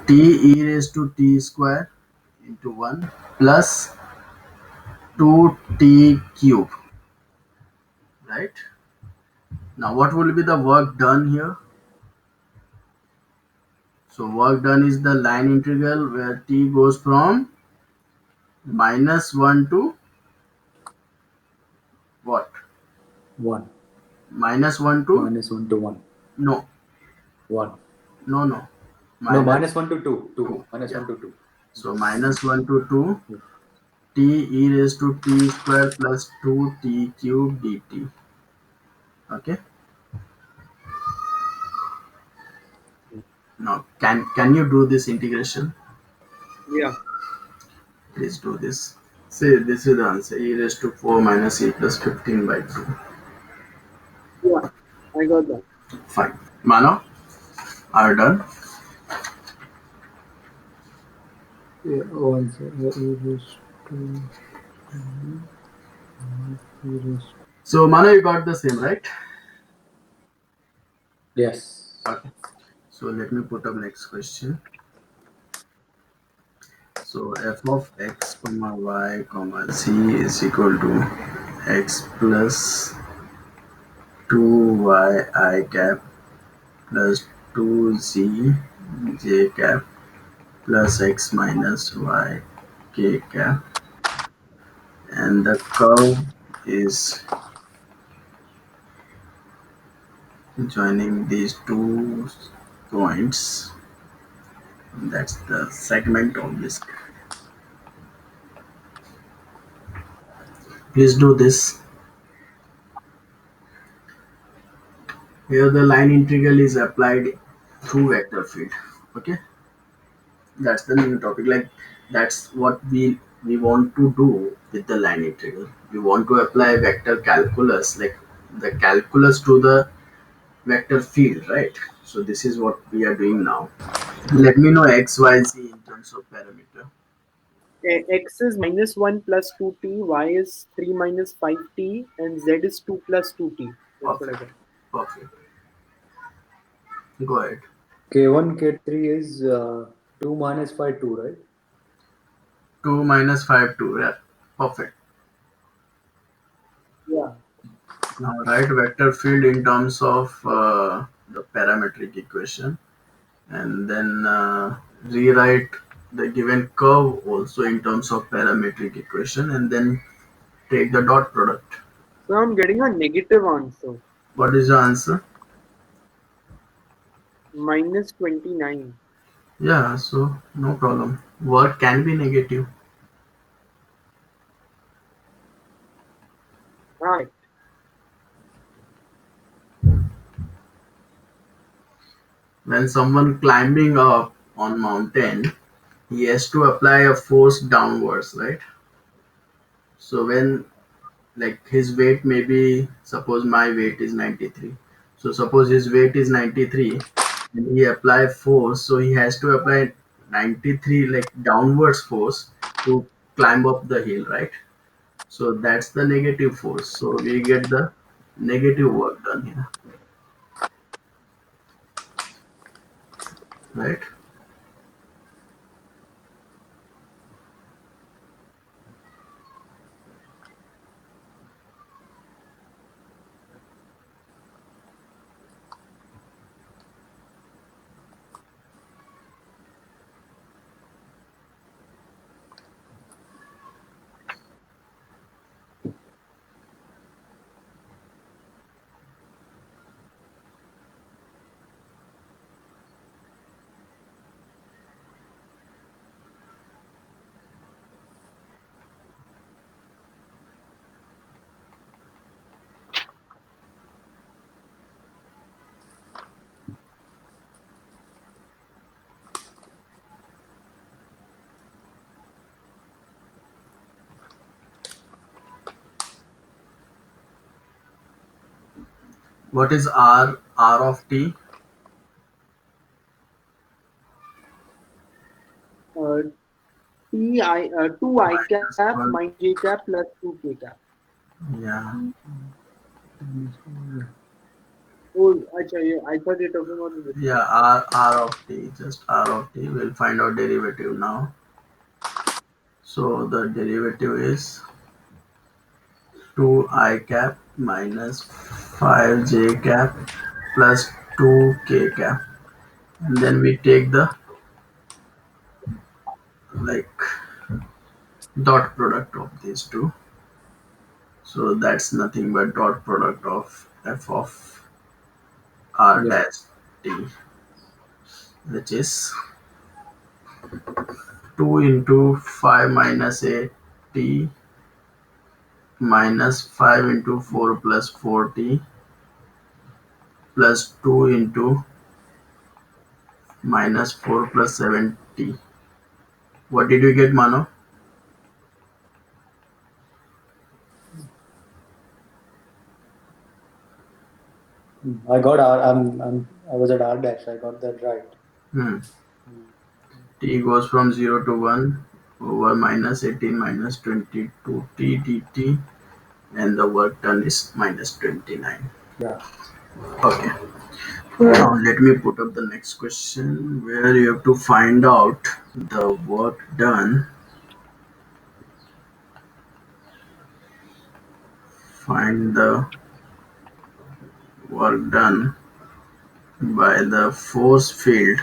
[SPEAKER 1] t e raised to t square into 1 plus 2t cube, right? Now what will be the work done here? So work done is the line integral where t goes from minus 1 to what?
[SPEAKER 3] 1.
[SPEAKER 1] Minus 1 to
[SPEAKER 3] Minus 1 to 1.
[SPEAKER 1] no,
[SPEAKER 3] 1.
[SPEAKER 1] no.
[SPEAKER 3] No,
[SPEAKER 1] Minus
[SPEAKER 3] minus 1 to 2. 2.
[SPEAKER 1] 2.
[SPEAKER 3] Minus
[SPEAKER 1] Yeah.
[SPEAKER 3] 1 to 2.
[SPEAKER 1] So minus 1 to 2
[SPEAKER 3] Yeah.
[SPEAKER 1] t e raised to t square plus 2t cube dt. Okay. Now can you do this integration?
[SPEAKER 2] Yeah.
[SPEAKER 1] Please do this. Say this is the answer. E raised to 4 minus e plus 15 by 2.
[SPEAKER 2] Yeah. I got that.
[SPEAKER 1] Fine. Mano, are you done?
[SPEAKER 3] Yeah, one second. E raised to e raised.
[SPEAKER 1] So Mano, you got the same, right?
[SPEAKER 3] Yes.
[SPEAKER 1] Okay. So let me put up next question. So f of x comma y comma z is equal to x plus 2y I cap plus 2z j cap plus x minus y k cap, and the curve is joining these two points. That's the segment of this. Please do this. Here the line integral is applied through vector field. Okay, that's the new topic. Like that's what we want to do with the line integral. We want to apply vector calculus, like the calculus to the vector field, right? So this is what we are doing now. Let me know x, y, z in terms of parameter.
[SPEAKER 2] X is minus 1 plus 2t, y is 3 minus 5t, and z is 2 plus 2t. That's what I
[SPEAKER 1] Perfect,
[SPEAKER 2] got.
[SPEAKER 1] perfect. Go ahead.
[SPEAKER 3] K1, K3 is 2 minus 5, 2, right?
[SPEAKER 1] 2 minus 5 2, yeah, perfect.
[SPEAKER 2] Yeah.
[SPEAKER 1] Now write vector field in terms of the parametric equation, and then rewrite the given curve also in terms of parametric equation, and then take the dot product.
[SPEAKER 2] So I'm getting a negative answer.
[SPEAKER 1] What is the answer?
[SPEAKER 2] Minus 29.
[SPEAKER 1] Yeah, so no problem. Work can be negative.
[SPEAKER 2] Right.
[SPEAKER 1] When someone climbing up on mountain, he has to apply a force downwards, right? So when, like, his weight may be, suppose my weight is 93, so suppose his weight is 93 and he apply force, so he has to apply 93 like downwards force to climb up the hill, right? So that's the negative force, so we get the negative work done here, right? What is r of t?
[SPEAKER 2] Uh, T 2 I cap
[SPEAKER 1] Minus
[SPEAKER 2] minus
[SPEAKER 1] 1.
[SPEAKER 2] j cap plus 2 k cap.
[SPEAKER 1] Yeah,
[SPEAKER 2] Oh, acha, yeah, I thought you're talking about the
[SPEAKER 1] yeah,
[SPEAKER 2] distance.
[SPEAKER 1] r of t, just r of t. We'll find out derivative now. So the derivative is 2 I cap minus 5 j cap plus 2 k cap, and then we take the, like, dot product of these two. So that's nothing but dot product of f of r
[SPEAKER 3] Yeah.
[SPEAKER 1] dash t, which is 2 into 5 minus 8 t minus 5 into 4 plus 4t plus 2 into minus 4 plus 7t. What did you get, Mano?
[SPEAKER 3] I got R. I was at R dash. I got that right.
[SPEAKER 1] Hmm.
[SPEAKER 3] Mm.
[SPEAKER 1] T goes from 0 to 1 over minus 18 minus 22 t dt, and the work done is minus 29.
[SPEAKER 3] Yeah.
[SPEAKER 1] Okay. Now let me put up the next question where you have to find out the work done. Find the work done by the force field.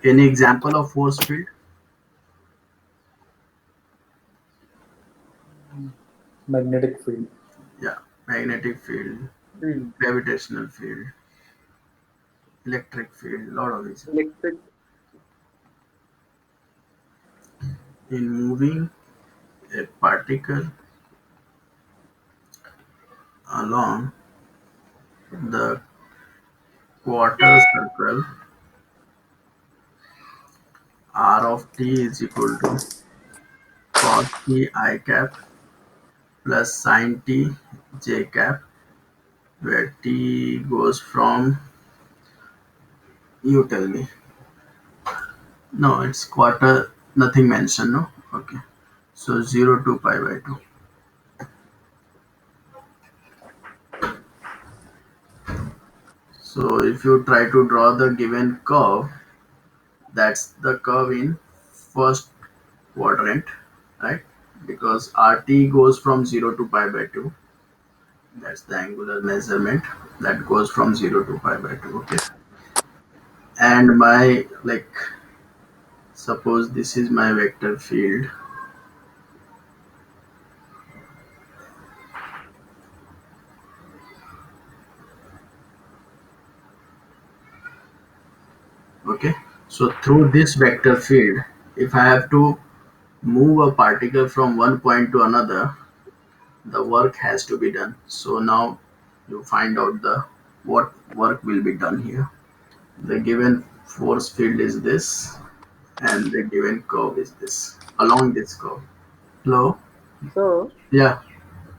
[SPEAKER 1] Any example of force field?
[SPEAKER 3] Magnetic field.
[SPEAKER 1] Yeah, magnetic field,
[SPEAKER 2] Hmm.
[SPEAKER 1] gravitational field, electric field, lot of these.
[SPEAKER 2] Electric.
[SPEAKER 1] In moving a particle along the quarter circle, r of t is equal to cos t I cap plus sin t j cap, where t goes from, you tell me. No, it's quarter, nothing mentioned, no? Okay. So 0 to pi by 2. So if you try to draw the given curve, that's the curve in first quadrant, right? Because RT goes from 0 to pi by 2. That's the angular measurement that goes from 0 to pi by 2. Okay. And my, like, suppose this is my vector field. Okay. So through this vector field, if I have to move a particle from one point to another, the work has to be done. So now you find out the what work will be done here. The given force field is this, and the given curve is this along this curve. Hello?
[SPEAKER 2] So
[SPEAKER 1] Yeah.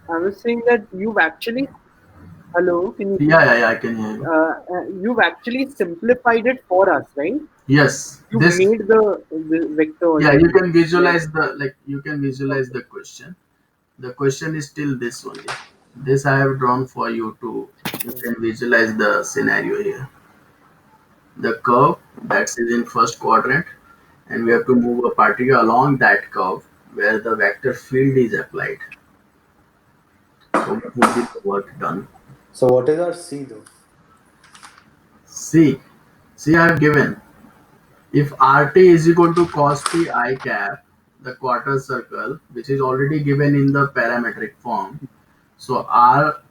[SPEAKER 2] I was saying that you've actually, hello, can you,
[SPEAKER 1] Yeah, I can hear you.
[SPEAKER 2] you've actually simplified it for us, right?
[SPEAKER 1] Yes.
[SPEAKER 2] You
[SPEAKER 1] This,
[SPEAKER 2] made the vector
[SPEAKER 1] yeah, you
[SPEAKER 2] already.
[SPEAKER 1] can
[SPEAKER 2] Right.
[SPEAKER 1] visualize the, like, you can visualize
[SPEAKER 2] Okay.
[SPEAKER 1] the question. The question is still this only. This I have drawn for you to, you
[SPEAKER 2] Hmm.
[SPEAKER 1] can visualize the scenario here. The curve that's in first quadrant, and we have to
[SPEAKER 2] Okay.
[SPEAKER 1] move a particle along that curve where the vector field is applied. So what would be the work done?
[SPEAKER 3] So what is our C though?
[SPEAKER 1] C. C I have given. If RT is equal to cos t I cap, the quarter circle, which is already given in the parametric form. So R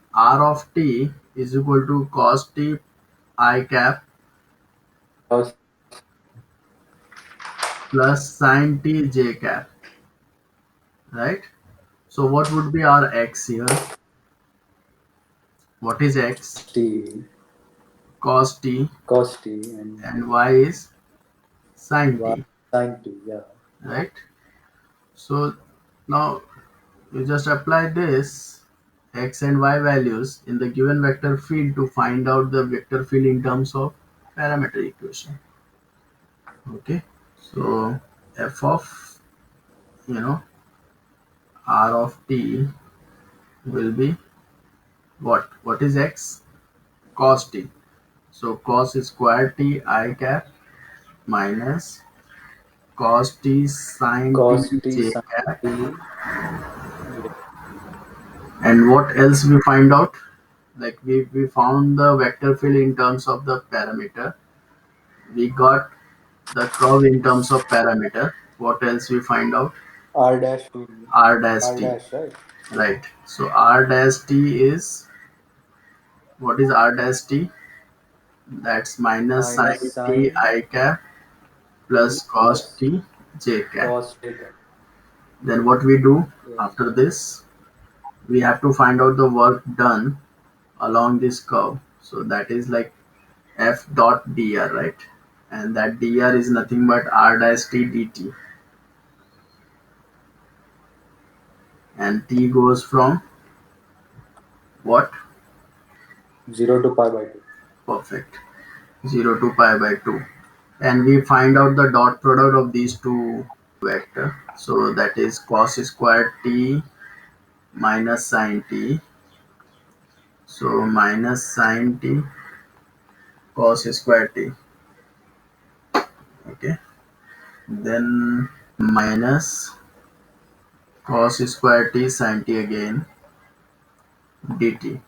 [SPEAKER 1] of t is equal to cos t I cap
[SPEAKER 3] Cos
[SPEAKER 1] plus sin t j cap, right? So what would be our x here? What is x?
[SPEAKER 3] T,
[SPEAKER 1] Cos t,
[SPEAKER 3] cos T,
[SPEAKER 1] and y is
[SPEAKER 3] and
[SPEAKER 1] sin
[SPEAKER 3] Y
[SPEAKER 1] t,
[SPEAKER 3] sin T. Yeah.
[SPEAKER 1] right? So now you just apply this x and y values in the given vector field to find out the vector field in terms of parameter equation. Okay, so f of, you know, r of t will be what? What is x? Cos t. So cos square t I cap minus cos t sin t
[SPEAKER 3] Cos T
[SPEAKER 1] j
[SPEAKER 3] sin
[SPEAKER 1] cap.
[SPEAKER 3] T. Yeah.
[SPEAKER 1] And what else we find out? Like we found the vector field in terms of the parameter. We got the curve in terms of parameter. What else we find out?
[SPEAKER 3] R dash will be
[SPEAKER 1] R dash
[SPEAKER 3] R
[SPEAKER 1] t.
[SPEAKER 3] dash, right?
[SPEAKER 1] Right. So R dash t is, what is R dash t? That's minus
[SPEAKER 3] Minus
[SPEAKER 1] sine t
[SPEAKER 3] sine
[SPEAKER 1] I cap
[SPEAKER 3] t
[SPEAKER 1] plus cos
[SPEAKER 3] plus
[SPEAKER 1] t j cap.
[SPEAKER 3] cos j cap.
[SPEAKER 1] Then what we do
[SPEAKER 3] Yes.
[SPEAKER 1] after this? We have to find out the work done along this curve. So that is like f dot dr, right? And that dr is nothing but r dash t dt. And t goes from what?
[SPEAKER 3] 0 to pi by 2.
[SPEAKER 1] Perfect. 0 to pi by 2. And we find out the dot product of these two vector. So that is cos squared t minus sine t. So minus sine t cos squared t. Okay. Then minus cos square t sin t again dt.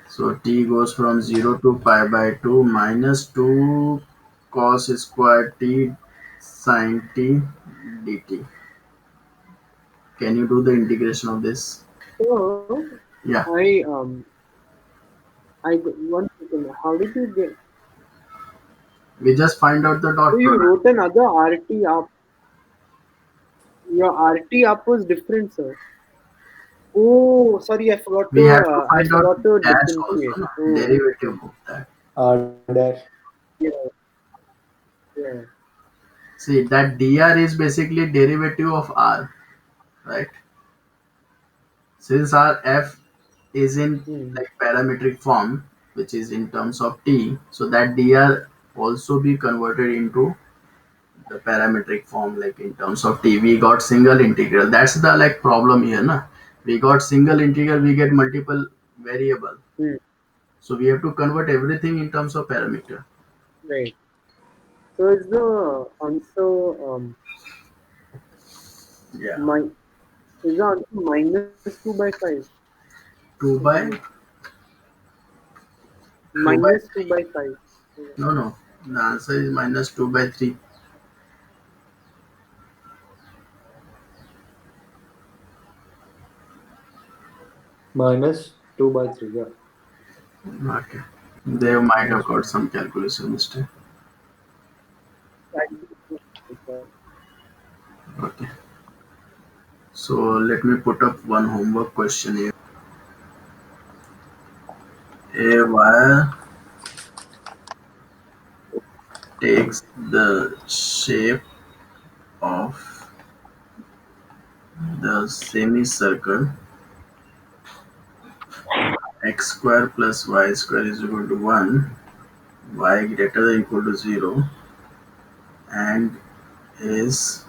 [SPEAKER 1] So t goes from 0 to pi by 2 minus 2 cos square t sin t dt. Can you do the integration of this?
[SPEAKER 2] So
[SPEAKER 1] Yeah,
[SPEAKER 2] one second. How did you get?
[SPEAKER 1] we just find out the
[SPEAKER 2] So
[SPEAKER 1] dot
[SPEAKER 2] you
[SPEAKER 1] product.
[SPEAKER 2] wrote another RT up. Your RT up was different, sir. Oh, sorry,
[SPEAKER 1] We have to
[SPEAKER 2] I
[SPEAKER 1] find out
[SPEAKER 2] forgot to
[SPEAKER 1] dash
[SPEAKER 2] differentiate.
[SPEAKER 1] also, no?
[SPEAKER 2] Oh, okay.
[SPEAKER 1] Derivative of that.
[SPEAKER 3] R dash.
[SPEAKER 2] Yeah, yeah.
[SPEAKER 1] See, that dr is basically derivative of r, right? Since our f is in
[SPEAKER 2] Hmm.
[SPEAKER 1] like parametric form, which is in terms of t, so that dr also be converted into the parametric form, like in terms of t. We got single integral. That's the like problem here, na? We got single integral, we get multiple variable.
[SPEAKER 2] Hmm.
[SPEAKER 1] So we have to convert everything in terms of parameter.
[SPEAKER 2] Right. So is the answer
[SPEAKER 1] Yeah.
[SPEAKER 2] my is the answer -2/5?
[SPEAKER 1] 2
[SPEAKER 2] Or
[SPEAKER 1] by
[SPEAKER 2] something.
[SPEAKER 1] 2 by
[SPEAKER 2] Minus two
[SPEAKER 1] 3.
[SPEAKER 2] by five.
[SPEAKER 1] No, no. The answer is minus 2 by 3.
[SPEAKER 3] Minus 2 by 3. Yeah.
[SPEAKER 1] Okay. They might have
[SPEAKER 3] Minus
[SPEAKER 1] got
[SPEAKER 3] 2.
[SPEAKER 1] some calculation mistake. Okay. So let me put up one homework question here. A wire takes the shape of the semicircle x square plus y square is equal to 1, y greater than equal to 0, and is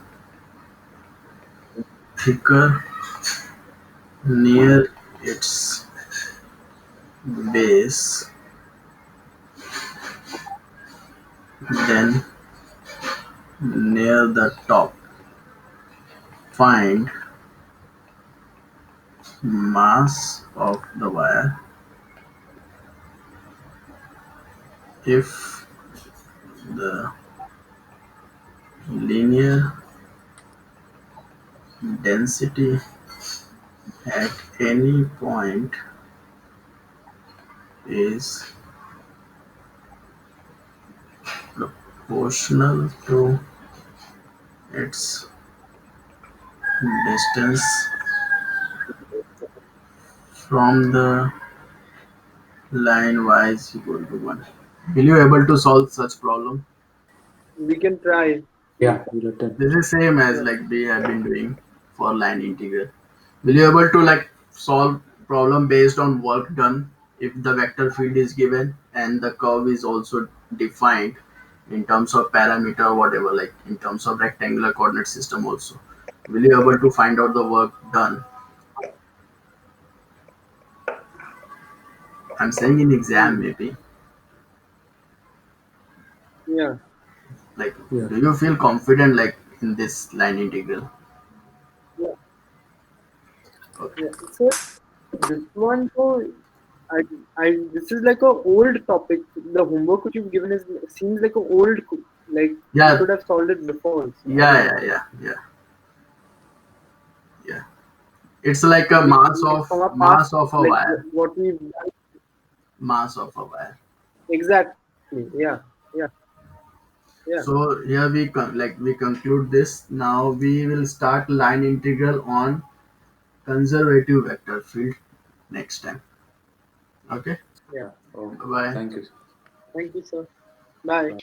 [SPEAKER 1] thicker near its base than near the top. Find mass of the wire if the linear density at any point is proportional to its distance from the line y is equal to 1. Will you able to solve such problem?
[SPEAKER 2] We can try.
[SPEAKER 3] Yeah, we written.
[SPEAKER 1] This is same as
[SPEAKER 2] Yeah.
[SPEAKER 1] like we have been doing for line integral. Will you able to like solve problem based on work done if the vector field is given and the curve is also defined in terms of parameter or whatever, like in terms of rectangular coordinate system also? Will you able to find out the work done? I'm saying in exam
[SPEAKER 2] Hmm.
[SPEAKER 1] maybe.
[SPEAKER 2] Yeah.
[SPEAKER 1] Like,
[SPEAKER 3] Yeah.
[SPEAKER 1] do you feel confident like in this line integral?
[SPEAKER 2] Yeah.
[SPEAKER 1] Okay.
[SPEAKER 2] Yeah. So this one, though, I, this is like a old topic. The homework which you've given is seems like a old, like we
[SPEAKER 1] Yeah,
[SPEAKER 2] could have solved it before also. I don't
[SPEAKER 1] yeah,
[SPEAKER 2] know.
[SPEAKER 1] yeah, yeah, yeah, yeah. It's like a
[SPEAKER 2] Like from our past,
[SPEAKER 1] mass of a
[SPEAKER 2] like
[SPEAKER 1] wire,
[SPEAKER 2] what we've done.
[SPEAKER 1] mass of a wire.
[SPEAKER 2] Exactly. Yeah. Yeah. Yeah.
[SPEAKER 1] So here we conclude this. Now we will start line integral on conservative vector field next time. Okay.
[SPEAKER 2] Yeah.
[SPEAKER 3] Yeah. Okay.
[SPEAKER 1] Bye.
[SPEAKER 3] Thank you.
[SPEAKER 2] Thank you, sir. Bye.
[SPEAKER 3] Bye.